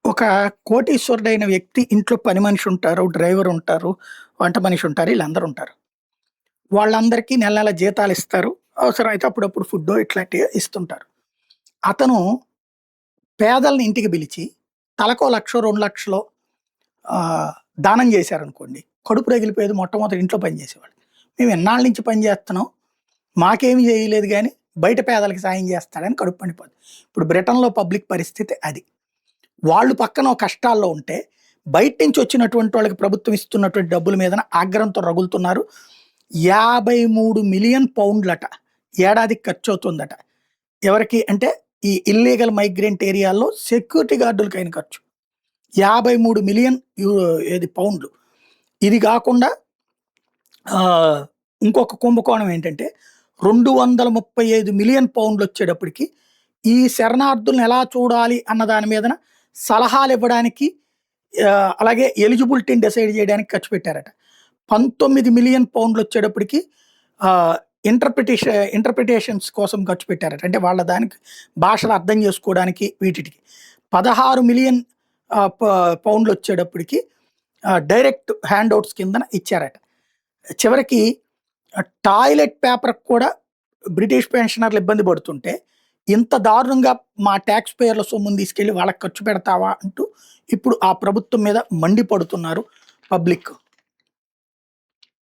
ఒక కోటీశ్వరుడైన వ్యక్తి ఇంట్లో పని మనిషి ఉంటారు, డ్రైవర్ ఉంటారు, వంట మనిషి ఉంటారు, ఈళ్ళందరూ ఉంటారు. వాళ్ళందరికీ నెల నెల జీతాలిస్తారు. అవసరమైతే అప్పుడప్పుడు ఫుడ్డో ఇట్లాంటివి ఇస్తుంటారు. అతను పేదల్ని ఇంటికి పిలిచి తలకో 1,00,000, 2,00,000 దానం చేశారనుకోండి. కడుపు రగిలిపోయేది మొట్టమొదటి ఇంట్లో పని చేసేవాళ్ళు. మేము ఎన్నాళ్ళ నుంచి పని చేస్తున్నాం, మాకేమి చేయలేదు గానీ బయట పేదలకి సాయం చేస్తాడని కడుపు మండిపోద్ది. ఇప్పుడు బ్రిటన్‌లో పబ్లిక్ పరిస్థితి అది. వాళ్ళు పక్కన కష్టాల్లో ఉంటే, బయట నుంచి వచ్చినటువంటి వాళ్ళకి ప్రభుత్వం ఇస్తున్నటువంటి డబ్బుల మీదన ఆగ్రహంతో రగులుతున్నారు. 53,000,000 పౌండ్లట ఏడాదికి ఖర్చవుతుందట. ఎవరికి అంటే ఈ ఇల్లీగల్ మైగ్రెంట్ ఏరియాల్లో సెక్యూరిటీ గార్డులకైన ఖర్చు. 53,000,000 ఏది పౌండ్లు. ఇది గాకుండా ఇంకొక కుంభకోణం ఏంటంటే 235,000,000 పౌండ్లొచ్చేటప్పటికి ఈ శరణార్థుల్ని ఎలా చూడాలి అన్న దాని మీదన సలహాలివ్వడానికి అలాగే ఎలిజిబిలిటీని డిసైడ్ చేయడానికి ఖర్చు పెట్టారట. 19,000,000 పౌండ్లొచ్చేటప్పటికి ఇంటర్ప్రిటేషన్స్ కోసం ఖర్చు పెట్టారట. అంటే వాళ్ళ దానికి భాషలు అర్థం చేసుకోవడానికి వీటికి. 16,000,000 పౌండ్లొచ్చేటప్పటికి డైరెక్ట్ హ్యాండ్‌ఔట్స్ కిందన ఇచ్చారట. చివరికి టాయిలెట్ పేపర్‌కి కూడా బ్రిటిష్ పెన్షనర్లు ఇబ్బంది పడుతుంటే, ఇంత దారుణంగా మా టాక్స్ పేయర్ల సొమ్ముని తీసుకెళ్ళి వాళ్ళకి ఖర్చు పెడతావా అంటూ ఇప్పుడు ఆ ప్రభుత్వం మీద మండిపడుతున్నారు పబ్లిక్.